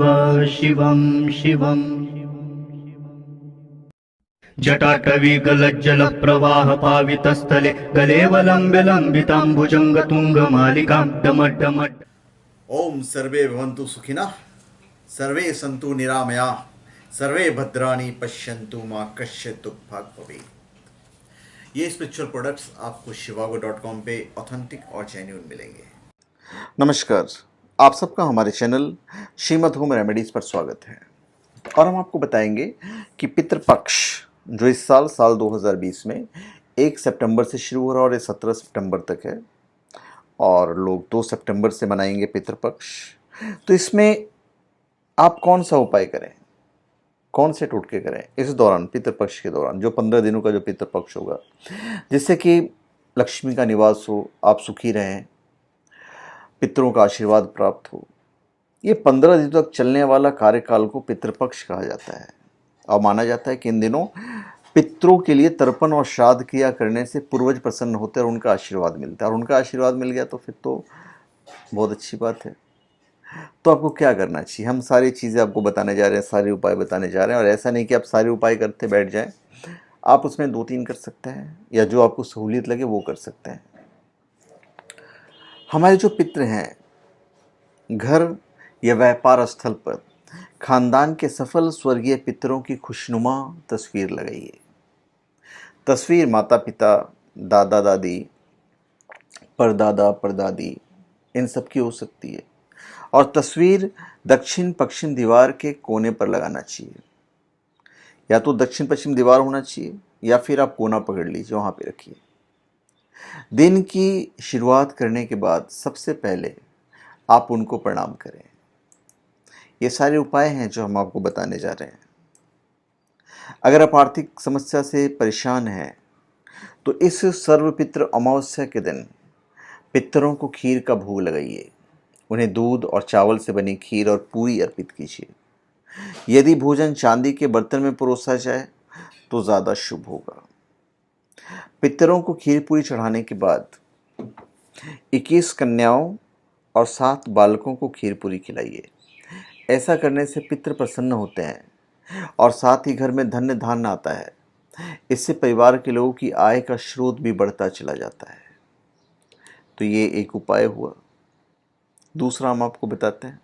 शिव शिवं शिवम् जटाटवीगलज्जलप्रवाहपावितस्थले गलेवलम्ब्य लम्बिताम्बुजङ्गतुङ्गमालिकां डमड्डमड्। ओम सर्वे भवन्तु सुखिनः, सर्वे सन्तु निरामयाः, सर्वे भद्राणि पश्यन्तु मा कश्चित् दुःखभाग् भवेत्। ये स्पिरिचुअल प्रोडक्ट्स आपको shivago.com पे ऑथेंटिक और जेन्युइन मिलेंगे। नमस्कार, आप सबका हमारे चैनल श्रीमद होम रेमेडीज़ पर स्वागत है। और हम आपको बताएंगे कि पितृपक्ष जो इस साल 2020 में 1 सितंबर से शुरू हो रहा है और ये 17 सितंबर तक है, और लोग 2 सितंबर से मनाएंगे पितृपक्ष। तो इसमें आप कौन सा उपाय करें, कौन से टोटके करें इस दौरान, पितृपक्ष के दौरान, जो 15 दिनों का जो पितृपक्ष होगा, जिससे कि लक्ष्मी का निवास हो, आप सुखी रहें, पितरों का आशीर्वाद प्राप्त हो। ये 15 दिनों तक चलने वाला कार्यकाल को पितृपक्ष कहा जाता है और माना जाता है कि इन दिनों पितरों के लिए तर्पण और श्राद्ध क्रिया करने से पूर्वज प्रसन्न होते हैं और उनका आशीर्वाद मिलता है। और उनका आशीर्वाद मिल गया तो फिर तो बहुत अच्छी बात है। तो आपको क्या करना चाहिए, हम सारी चीज़ें आपको बताने जा रहे हैं, सारे उपाय बताने जा रहे हैं। और ऐसा नहीं कि आप सारे उपाय करते बैठ जाएं, आप उसमें 2-3 कर सकते हैं या जो आपको सहूलियत लगे वो कर सकते हैं। हमारे जो पितृ हैं, घर या व्यापार स्थल पर खानदान के सफल स्वर्गीय पितरों की खुशनुमा तस्वीर लगाइए। तस्वीर माता पिता, दादा दादी, परदादा परदादी, इन सब की हो सकती है। और तस्वीर दक्षिण पश्चिम दीवार के कोने पर लगाना चाहिए। या तो दक्षिण पश्चिम दीवार होना चाहिए या फिर आप कोना पकड़ लीजिए, वहाँ पे रखिए। दिन की शुरुआत करने के बाद सबसे पहले आप उनको प्रणाम करें। ये सारे उपाय हैं जो हम आपको बताने जा रहे हैं। अगर आप आर्थिक समस्या से परेशान हैं तो इस सर्वपितृ अमावस्या के दिन पितरों को खीर का भोग लगाइए। उन्हें दूध और चावल से बनी खीर और पूरी अर्पित कीजिए। यदि भोजन चांदी के बर्तन में परोसा जाए तो ज़्यादा शुभ होगा। पितरों को खीर पूरी चढ़ाने के बाद 21 कन्याओं और 7 बालकों को खीर पूरी खिलाइए। ऐसा करने से पितृ प्रसन्न होते हैं और साथ ही घर में धन्य धान्य आता है। इससे परिवार के लोगों की आय का स्रोत भी बढ़ता चला जाता है। तो ये एक उपाय हुआ। दूसरा हम आपको बताते हैं।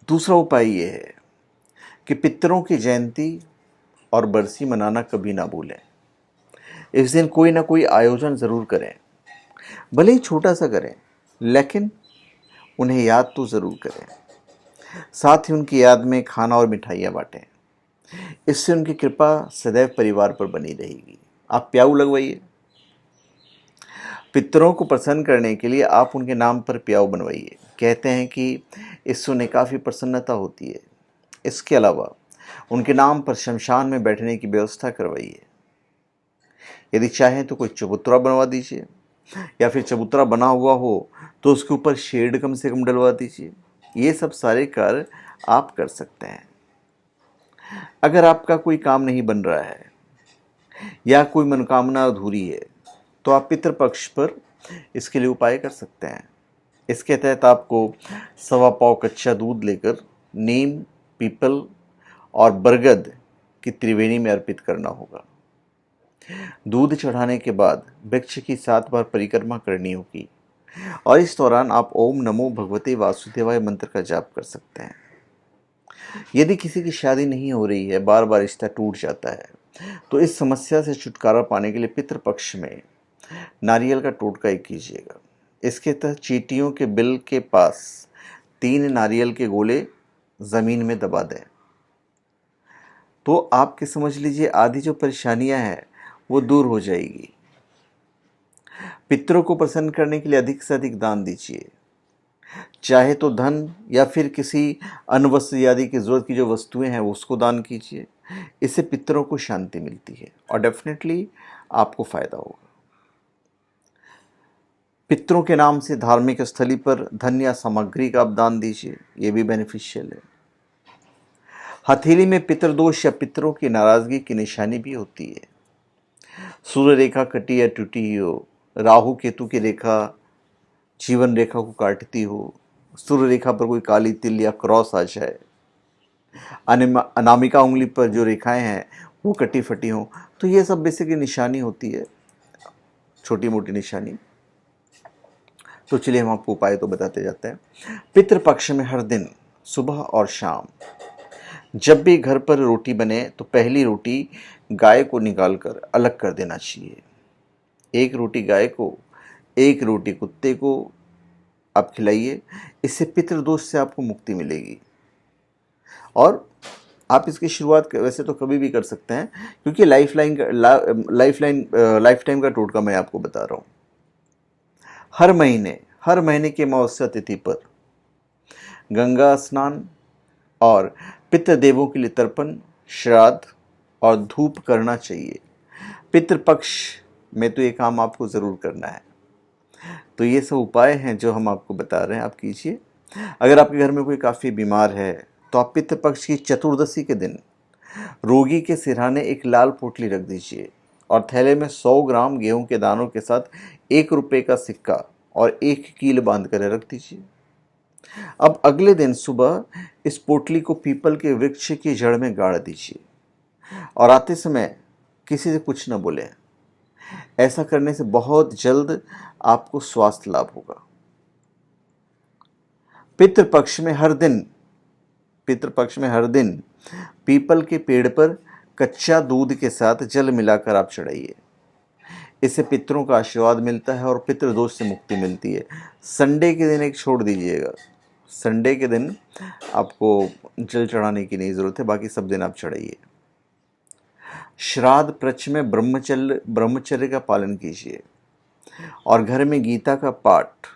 दूसरा उपाय ये है कि पितरों की जयंती और बरसी मनाना कभी ना भूलें। इस दिन कोई ना कोई आयोजन ज़रूर करें, भले ही छोटा सा करें, लेकिन उन्हें याद तो ज़रूर करें। साथ ही उनकी याद में खाना और मिठाइयाँ बांटें। इससे उनकी कृपा सदैव परिवार पर बनी रहेगी। आप प्याऊ लगवाइए। पितरों को प्रसन्न करने के लिए आप उनके नाम पर प्याऊ बनवाइए। कहते हैं कि इससे उन्हें काफ़ी प्रसन्नता होती है। इसके अलावा उनके नाम पर शमशान में बैठने की व्यवस्था करवाइए। यदि चाहें तो कोई चबूतरा बनवा दीजिए, या फिर चबूतरा बना हुआ हो तो उसके ऊपर शेड कम से कम डलवा दीजिए। ये सब सारे कार्य आप कर सकते हैं। अगर आपका कोई काम नहीं बन रहा है या कोई मनोकामना अधूरी है तो आप पितृपक्ष पर इसके लिए उपाय कर सकते हैं। इसके तहत आपको 1.25 पाव कच्चा दूध लेकर नीम, पीपल और बरगद की त्रिवेणी में अर्पित करना होगा। दूध चढ़ाने के बाद वृक्ष की 7 बार परिक्रमा करनी होगी और इस दौरान आप ओम नमो भगवते वासुदेवाय मंत्र का जाप कर सकते हैं। यदि किसी की शादी नहीं हो रही है, बार बार रिश्ता टूट जाता है, तो इस समस्या से छुटकारा पाने के लिए पितृपक्ष में नारियल का टोटका कीजिएगा। इसके तहत चींटियों के बिल के पास 3 नारियल के गोले ज़मीन में दबा दें तो आपके समझ लीजिए आधी जो परेशानियां हैं वो दूर हो जाएगी। पितरों को प्रसन्न करने के लिए अधिक से अधिक दान दीजिए। चाहे तो धन या फिर किसी अन्य वस्तु आदि की ज़रूरत की जो वस्तुएं हैं उसको दान कीजिए। इससे पितरों को शांति मिलती है और डेफिनेटली आपको फ़ायदा होगा। पितरों के नाम से धार्मिक स्थली पर धन या सामग्री का आप दान दीजिए, ये भी बेनिफिशियल है। हथेली में पितृदोष या पितरों की नाराज़गी की निशानी भी होती है। सूर्य रेखा कटी या टूटी हो, राहु केतु की रेखा जीवन रेखा को काटती हो, सूर्य रेखा पर कोई काली तिल या क्रॉस आ जाए, अनामिका उंगली पर जो रेखाएं हैं वो कटी फटी हों, तो ये सब बेसिकली निशानी होती है, छोटी मोटी निशानी। तो चलिए हम आपको उपाय तो बताते जाते हैं। पितृपक्ष में हर दिन सुबह और शाम जब भी घर पर रोटी बने तो पहली रोटी गाय को निकालकर अलग कर देना चाहिए। एक रोटी गाय को, एक रोटी कुत्ते को आप खिलाइए। इससे पितृदोष से आपको मुक्ति मिलेगी। और आप इसकी शुरुआत वैसे तो कभी भी कर सकते हैं, क्योंकि लाइफ टाइम का टोटका मैं आपको बता रहा हूँ। हर महीने की अमावस्या तिथि पर गंगा स्नान और पितृदेवों के लिए तर्पण, श्राद्ध और धूप करना चाहिए। पितृपक्ष में तो ये काम आपको ज़रूर करना है। तो ये सब उपाय हैं जो हम आपको बता रहे हैं, आप कीजिए। अगर आपके घर में कोई काफ़ी बीमार है तो आप पितृपक्ष की चतुर्दशी के दिन रोगी के सिरहाने एक लाल पोटली रख दीजिए और थैले में 100 ग्राम गेहूं के दानों के साथ 1 रुपये का सिक्का और 1 कील बांध कर रख दीजिए। अब अगले दिन सुबह इस पोटली को पीपल के वृक्ष की जड़ में गाड़ दीजिए और आते समय किसी से कुछ न बोलें। ऐसा करने से बहुत जल्द आपको स्वास्थ्य लाभ होगा। पितृपक्ष में हर दिन पीपल के पेड़ पर कच्चा दूध के साथ जल मिलाकर आप चढ़ाइए। इससे पितरों का आशीर्वाद मिलता है और पितृदोष से मुक्ति मिलती है। संडे के दिन एक छोड़ दीजिएगा। संडे के दिन आपको जल चढ़ाने की नहीं ज़रूरत है, बाकी सब दिन आप चढ़ाइए। श्राद्ध पक्ष में ब्रह्मचर्य का पालन कीजिए और घर में गीता का पाठ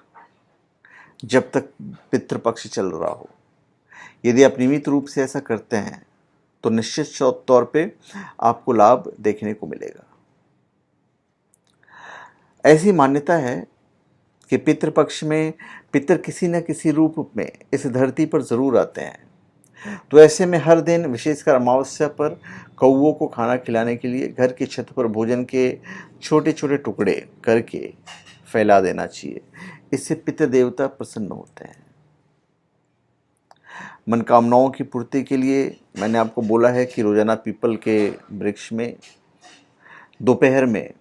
जब तक पितृपक्ष चल रहा हो। यदि आप नियमित रूप से ऐसा करते हैं तो निश्चित तौर पे आपको लाभ देखने को मिलेगा। ऐसी मान्यता है कि पितृपक्ष में पितर किसी न किसी रूप में इस धरती पर ज़रूर आते हैं। तो ऐसे में हर दिन, विशेषकर अमावस्या पर, कौवों को खाना खिलाने के लिए घर की छत पर भोजन के छोटे छोटे टुकड़े करके फैला देना चाहिए। इससे पितृ देवता प्रसन्न होते हैं। मनोकामनाओं की पूर्ति के लिए मैंने आपको बोला है कि रोजाना पीपल के वृक्ष में दोपहर में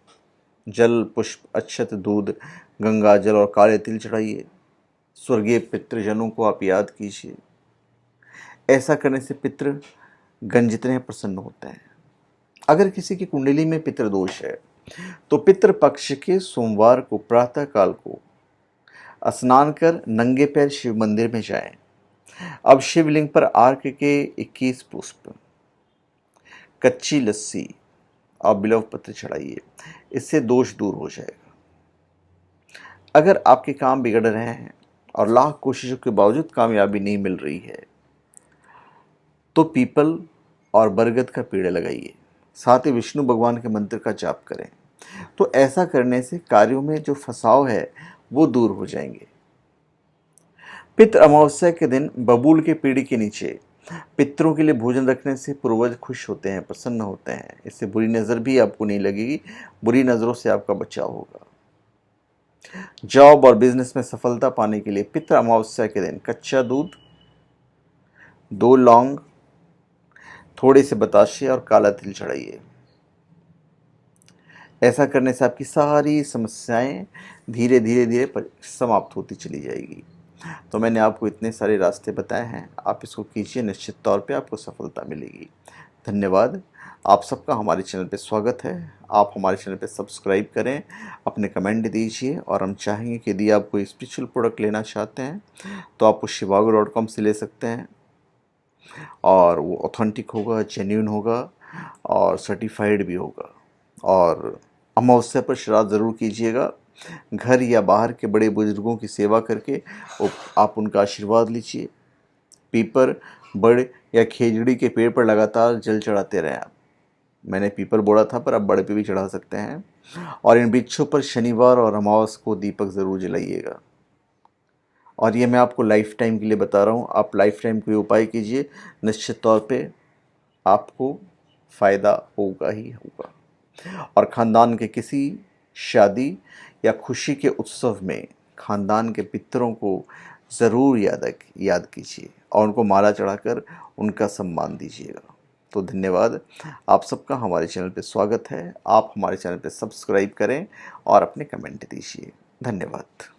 जल, पुष्प, अक्षत, दूध, गंगा जल और काले तिल चढ़ाइए। स्वर्गीय पितृजनों को आप याद कीजिए। ऐसा करने से पितृ गण जितने प्रसन्न होते हैं। अगर किसी की कुंडली में पितृदोष है तो पितृपक्ष के सोमवार को प्रातः काल को स्नान कर नंगे पैर शिव मंदिर में जाएं। अब शिवलिंग पर आर्क के 21 पुष्प, कच्ची लस्सी और बिल्व पत्र चढ़ाइए। इससे दोष दूर हो जाएगा। अगर आपके काम बिगड़ रहे हैं और लाख कोशिशों के बावजूद कामयाबी नहीं मिल रही है तो पीपल और बरगद का पेड़ लगाइए। साथ ही विष्णु भगवान के मंत्र का जाप करें। तो ऐसा करने से कार्यों में जो फंसाव है वो दूर हो जाएंगे। पितृ अमावस्या के दिन बबूल के पेड़ के नीचे पितरों के लिए भोजन रखने से पूर्वज खुश होते हैं, प्रसन्न होते हैं। इससे बुरी नज़र भी आपको नहीं लगेगी। बुरी नज़रों से आपका बचाव होगा। जॉब और बिजनेस में सफलता पाने के लिए पितृ अमावस्या के दिन कच्चा दूध, 2 लौंग, थोड़े से बताशे और काला तिल चढ़ाइए। ऐसा करने से आपकी सारी समस्याएं धीरे धीरे समाप्त होती चली जाएगी। तो मैंने आपको इतने सारे रास्ते बताए हैं, आप इसको कीजिए, निश्चित तौर पे आपको सफलता मिलेगी। धन्यवाद। आप सबका हमारे चैनल पे स्वागत है। आप हमारे चैनल पे सब्सक्राइब करें, अपने कमेंट दीजिए और हम चाहेंगे कि यदि आप कोई स्पिरिचुअल प्रोडक्ट लेना चाहते हैं तो आप उस shivago.com से ले सकते हैं और वो ऑथेंटिक होगा, जेन्युइन होगा और सर्टिफाइड भी होगा। और अमावस्या पर श्राद्ध ज़रूर कीजिएगा। घर या बाहर के बड़े बुजुर्गों की सेवा करके आप उनका आशीर्वाद लीजिए। पीपल, बड़ या खेजड़ी के पेड़ पर लगातार जल चढ़ाते रहें आप। मैंने पीपल बोला था, पर आप बड़े पे भी चढ़ा सकते हैं। और इन वृक्षों पर शनिवार और अमावस्या को दीपक ज़रूर जलाइएगा। और ये मैं आपको लाइफ टाइम के लिए बता रहा हूँ। आप लाइफ टाइम कोई उपाय कीजिए, निश्चित तौर पे आपको फ़ायदा होगा ही होगा। और ख़ानदान के किसी शादी या खुशी के उत्सव में खानदान के पितरों को ज़रूर याद कीजिए और उनको माला चढ़ाकर उनका सम्मान दीजिएगा। तो धन्यवाद। आप सबका हमारे चैनल पे स्वागत है। आप हमारे चैनल पे सब्सक्राइब करें और अपने कमेंट दीजिए। धन्यवाद।